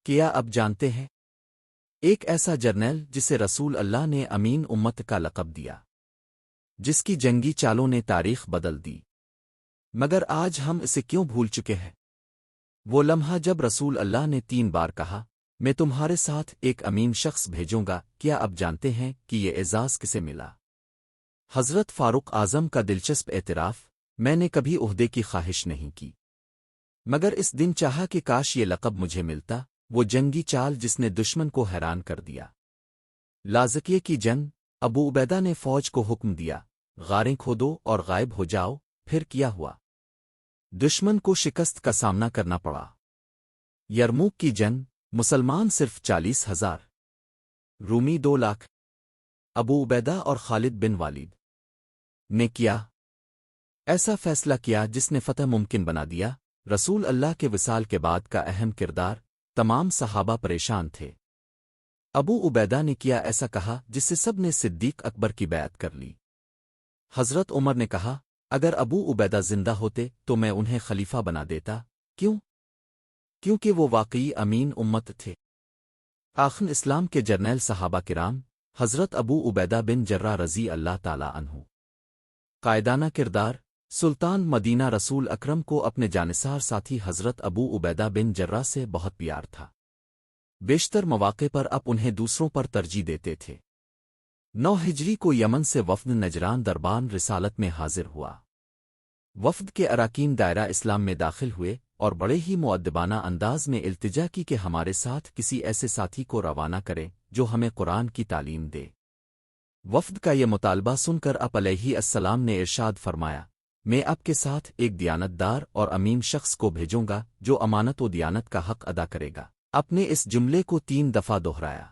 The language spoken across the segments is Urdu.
کیا اب جانتے ہیں؟ ایک ایسا جرنیل جسے رسول اللہ نے امین امت کا لقب دیا، جس کی جنگی چالوں نے تاریخ بدل دی، مگر آج ہم اسے کیوں بھول چکے ہیں؟ وہ لمحہ جب رسول اللہ نے 3 بار کہا، میں تمہارے ساتھ ایک امین شخص بھیجوں گا، کیا اب جانتے ہیں کہ یہ اعزاز کسے ملا؟ حضرت فاروق اعظم کا دلچسپ اعتراف، میں نے کبھی عہدے کی خواہش نہیں کی، مگر اس دن چاہا کہ کاش یہ لقب مجھے ملتا، وہ جنگی چال جس نے دشمن کو حیران کر دیا۔ لازکیے کی جنگ، ابو عبیدہ نے فوج کو حکم دیا، غاریں کھودو اور غائب ہو جاؤ، پھر کیا ہوا؟ دشمن کو شکست کا سامنا کرنا پڑا۔ یرموک کی جنگ، مسلمان صرف 40,000، رومی 2 لاکھ۔ ابو عبیدہ اور خالد بن والد نے کیا ایسا فیصلہ کیا جس نے فتح ممکن بنا دیا؟ رسول اللہ کے وصال کے بعد کا اہم کردار، تمام صحابہ پریشان تھے۔ ابو عبیدہ نے کیا ایسا کہا جس سے سب نے صدیق اکبر کی بیعت کر لی۔ حضرت عمر نے کہا، اگر ابو عبیدہ زندہ ہوتے تو میں انہیں خلیفہ بنا دیتا۔ کیوں؟ کیونکہ وہ واقعی امین امت تھے۔ آخر اسلام کے جرنیل صحابہ کرام، حضرت ابو عبیدہ بن جرہ رضی اللہ تعالی عنہ۔ قائدانہ کردار، سلطان مدینہ رسول اکرم کو اپنے جانثار ساتھی حضرت ابو عبیدہ بن جرہ سے بہت پیار تھا۔ بیشتر مواقع پر اب انہیں دوسروں پر ترجیح دیتے تھے۔ 9 ہجری کو یمن سے وفد نجران دربان رسالت میں حاضر ہوا۔ وفد کے اراکین دائرہ اسلام میں داخل ہوئے اور بڑے ہی مؤدبانہ انداز میں التجا کی کہ ہمارے ساتھ کسی ایسے ساتھی کو روانہ کریں جو ہمیں قرآن کی تعلیم دے۔ وفد کا یہ مطالبہ سن کر آپ علیہ السلام نے ارشاد فرمایا، میں آپ کے ساتھ ایک دیانتدار اور امین شخص کو بھیجوں گا جو امانت و دیانت کا حق ادا کرے گا۔ اپنے اس جملے کو 3 دفعہ دہرایا۔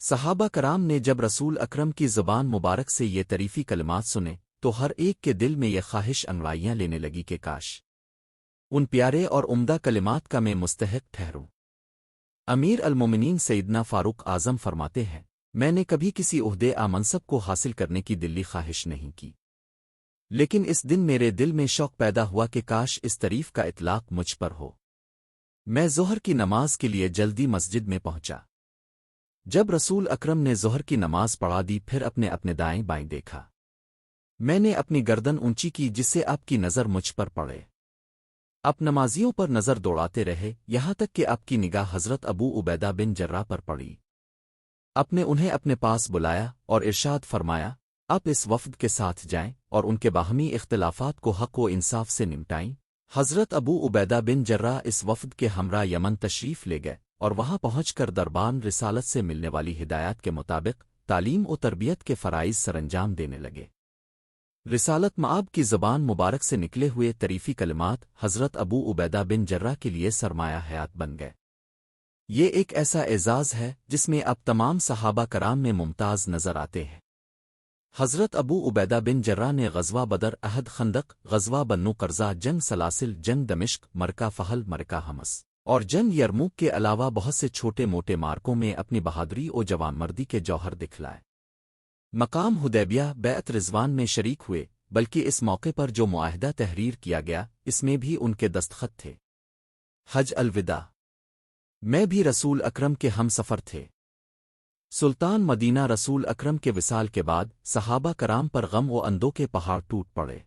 صحابہ کرام نے جب رسول اکرم کی زبان مبارک سے یہ تعریفی کلمات سنے تو ہر ایک کے دل میں یہ خواہش انگڑائیاں لینے لگی کہ کاش ان پیارے اور عمدہ کلمات کا میں مستحق ٹھہروں۔ امیر المومنین سیدنا فاروق اعظم فرماتے ہیں، میں نے کبھی کسی عہدے منصب کو حاصل کرنے کی دلی خواہش نہیں کی، لیکن اس دن میرے دل میں شوق پیدا ہوا کہ کاش اس تعریف کا اطلاق مجھ پر ہو۔ میں ظہر کی نماز کے لیے جلدی مسجد میں پہنچا۔ جب رسول اکرم نے ظہر کی نماز پڑھا دی پھر اپنے اپنے دائیں بائیں دیکھا۔ میں نے اپنی گردن اونچی کی جس سے آپ کی نظر مجھ پر پڑے۔ آپ نمازیوں پر نظر دوڑاتے رہے یہاں تک کہ آپ کی نگاہ حضرت ابو عبیدہ بن جرہ پر پڑی۔ آپ نے انہیں اپنے پاس بلایا اور ارشاد فرمایا، آپ اس وفد کے ساتھ جائیں اور ان کے باہمی اختلافات کو حق و انصاف سے نمٹائیں۔ حضرت ابو عبیدہ بن جرہ اس وفد کے ہمراہ یمن تشریف لے گئے اور وہاں پہنچ کر دربان رسالت سے ملنے والی ہدایات کے مطابق تعلیم و تربیت کے فرائض سرانجام دینے لگے۔ رسالت مآب کی زبان مبارک سے نکلے ہوئے تعریفی کلمات حضرت ابو عبیدہ بن جرہ کے لیے سرمایہ حیات بن گئے۔ یہ ایک ایسا اعزاز ہے جس میں اب تمام صحابہ کرام میں ممتاز نظر آتے ہیں۔ حضرت ابو عبیدہ بن جرہ نے غزوہ بدر، احد، خندق، غزوہ بنو قرظہ، جنگ سلاسل، جنگ دمشق، مرکہ فحل، مرکہ حمص اور جنگ یرموک کے علاوہ بہت سے چھوٹے موٹے مارکوں میں اپنی بہادری و جوان مردی کے جوہر دکھلائے۔ مقام حدیبیہ، بیعت رضوان میں شریک ہوئے، بلکہ اس موقع پر جو معاہدہ تحریر کیا گیا اس میں بھی ان کے دستخط تھے۔ حج الوداع میں بھی رسول اکرم کے ہم سفر تھے۔ سلطان مدینہ رسول اکرم کے وصال کے بعد صحابہ کرام پر غم و اندو کے پہاڑ ٹوٹ پڑے۔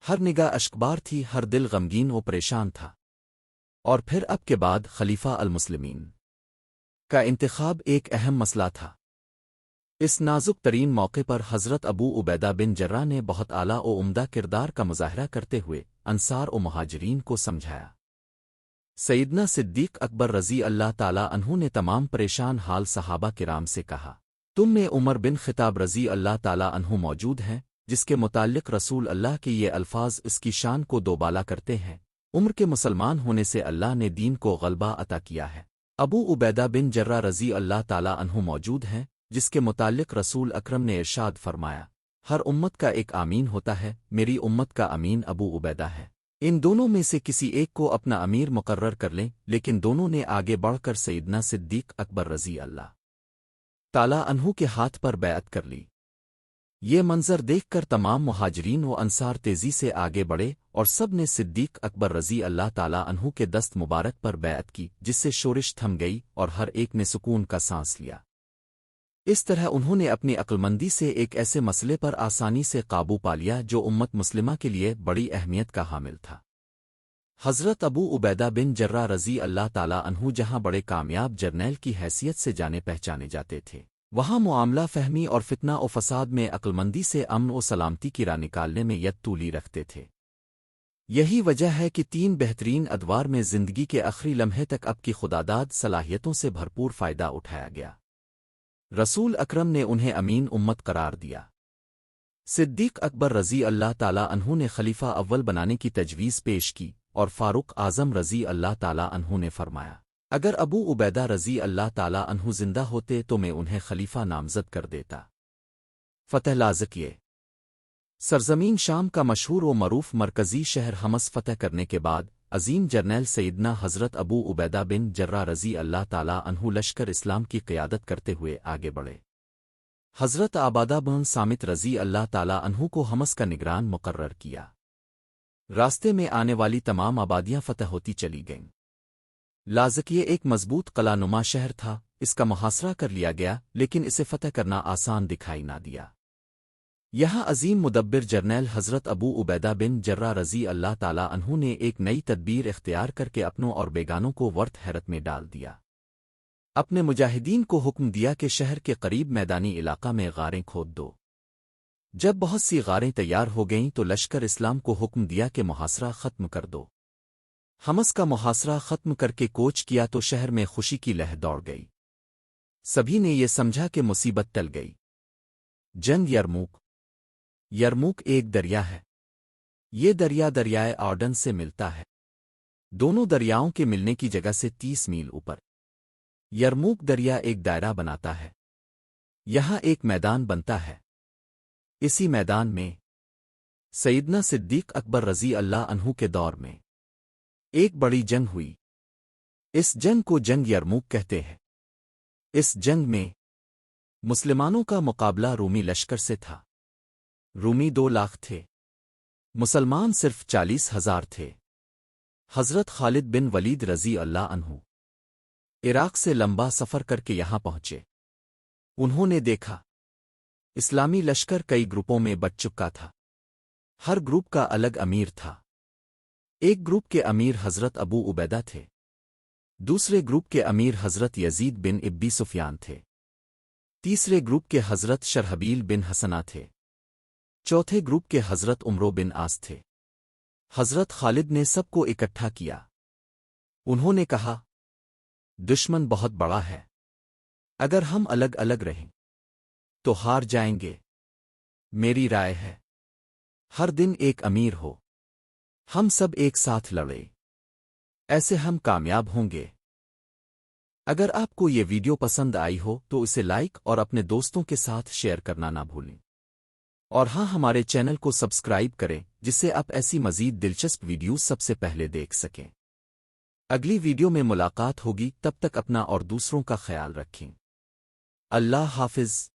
ہر نگاہ اشکبار تھی، ہر دل غمگین و پریشان تھا۔ اور پھر اب کے بعد خلیفہ المسلمین کا انتخاب ایک اہم مسئلہ تھا۔ اس نازک ترین موقع پر حضرت ابو عبیدہ بن جرہ نے بہت اعلیٰ و عمدہ کردار کا مظاہرہ کرتے ہوئے انصار و مہاجرین کو سمجھایا۔ سیدنا صدیق اکبر رضی اللہ تعالی عنہ نے تمام پریشان حال صحابہ کرام سے کہا، تم میں عمر بن خطاب رضی اللہ تعالی عنہ موجود ہیں جس کے متعلق رسول اللہ کے یہ الفاظ اس کی شان کو دوبالا کرتے ہیں، عمر کے مسلمان ہونے سے اللہ نے دین کو غلبہ عطا کیا ہے۔ ابو عبیدہ بن جرہ رضی اللہ تعالی عنہ موجود ہیں جس کے متعلق رسول اکرم نے ارشاد فرمایا، ہر امت کا ایک امین ہوتا ہے، میری امت کا امین ابو عبیدہ ہے۔ ان دونوں میں سے کسی ایک کو اپنا امیر مقرر کر لیں، لیکن دونوں نے آگے بڑھ کر سیدنا صدیق اکبر رضی اللہ تعالی عنہ کے ہاتھ پر بیعت کر لی۔ یہ منظر دیکھ کر تمام مہاجرین و انصار تیزی سے آگے بڑھے اور سب نے صدیق اکبر رضی اللہ تعالیٰ عنہ کے دست مبارک پر بیعت کی، جس سے شورش تھم گئی اور ہر ایک نے سکون کا سانس لیا۔ اس طرح انہوں نے اپنی عقلمندی سے ایک ایسے مسئلے پر آسانی سے قابو پا لیا جو امت مسلمہ کے لیے بڑی اہمیت کا حامل تھا۔ حضرت ابو عبیدہ بن جرہ رضی اللہ تعالیٰ عنہ جہاں بڑے کامیاب جرنیل کی حیثیت سے جانے پہچانے جاتے تھے، وہاں معاملہ فہمی اور فتنہ و فساد میں عقلمندی سے امن و سلامتی کی راہ نکالنے میں ید طولی رکھتے تھے۔ یہی وجہ ہے کہ 3 بہترین ادوار میں زندگی کے آخری لمحے تک اب کی خداداد صلاحیتوں سے بھرپور فائدہ اٹھایا گیا۔ رسول اکرم نے انہیں امین امت قرار دیا۔ صدیق اکبر رضی اللہ تعالیٰ عنہ نے خلیفہ اول بنانے کی تجویز پیش کی اور فاروق اعظم رضی اللہ تعالیٰ عنہ نے فرمایا، اگر ابو عبیدہ رضی اللہ تعالیٰ عنہ زندہ ہوتے تو میں انہیں خلیفہ نامزد کر دیتا۔ فتح لازکیہ سرزمین شام کا مشہور و معروف مرکزی شہر حمص فتح کرنے کے بعد عظیم جرنیل سیدنا حضرت ابو عبیدہ بن جرہ رضی اللہ تعالیٰ عنہ لشکر اسلام کی قیادت کرتے ہوئے آگے بڑھے۔ حضرت عبادہ بن صامت رضی اللہ تعالیٰ عنہ کو حمص کا نگران مقرر کیا۔ راستے میں آنے والی تمام آبادیاں فتح ہوتی چلی گئیں۔ لازکیہ ایک مضبوط قلعہ نما شہر تھا، اس کا محاصرہ کر لیا گیا لیکن اسے فتح کرنا آسان دکھائی نہ دیا۔ یہاں عظیم مدبر جرنیل حضرت ابو عبیدہ بن جرہ رضی اللہ تعالیٰ عنہ نے ایک نئی تدبیر اختیار کر کے اپنوں اور بیگانوں کو ورط حیرت میں ڈال دیا۔ اپنے مجاہدین کو حکم دیا کہ شہر کے قریب میدانی علاقہ میں غاریں کھود دو۔ جب بہت سی غاریں تیار ہو گئیں تو لشکر اسلام کو حکم دیا کہ محاصرہ ختم کر دو۔ حمص کا محاصرہ ختم کر کے کوچ کیا تو شہر میں خوشی کی لہر دوڑ گئی۔ سبھی نے یہ سمجھا کہ مصیبت ٹل گئی۔ جنگ یرموک ایک دریا ہے۔ یہ دریا دریائے آرڈن سے ملتا ہے۔ دونوں دریاؤں کے ملنے کی جگہ سے 30 میل اوپر یرموک دریا ایک دائرہ بناتا ہے۔ یہاں ایک میدان بنتا ہے۔ اسی میدان میں سیدنا صدیق اکبر رضی اللہ عنہ کے دور میں ایک بڑی جنگ ہوئی۔ اس جنگ کو جنگ یرموک کہتے ہیں۔ اس جنگ میں مسلمانوں کا مقابلہ رومی لشکر سے تھا۔ رومی 2 لاکھ تھے، مسلمان صرف 40,000 تھے۔ حضرت خالد بن ولید رضی اللہ عنہ عراق سے لمبا سفر کر کے یہاں پہنچے۔ انہوں نے دیکھا اسلامی لشکر کئی گروپوں میں بٹ چکا تھا۔ ہر گروپ کا الگ امیر تھا۔ ایک گروپ کے امیر حضرت ابو عبیدہ تھے، دوسرے گروپ کے امیر حضرت یزید بن ابی سفیان تھے، تیسرے گروپ کے حضرت شرحبیل بن حسنہ تھے، چوتھے گروپ کے حضرت عمرو بن عاص تھے۔ حضرت خالد نے سب کو اکٹھا کیا۔ انہوں نے کہا، دشمن بہت بڑا ہے، اگر ہم الگ الگ رہیں تو ہار جائیں گے۔ میری رائے ہے ہر دن ایک امیر ہو، ہم سب ایک ساتھ لڑیں، ایسے ہم کامیاب ہوں گے۔ اگر آپ کو یہ ویڈیو پسند آئی ہو تو اسے لائک اور اپنے دوستوں کے ساتھ شیئر کرنا نہ بھولیں، اور ہاں ہمارے چینل کو سبسکرائب کریں جس سے آپ ایسی مزید دلچسپ ویڈیوز سب سے پہلے دیکھ سکیں۔ اگلی ویڈیو میں ملاقات ہوگی، تب تک اپنا اور دوسروں کا خیال رکھیں۔ اللہ حافظ۔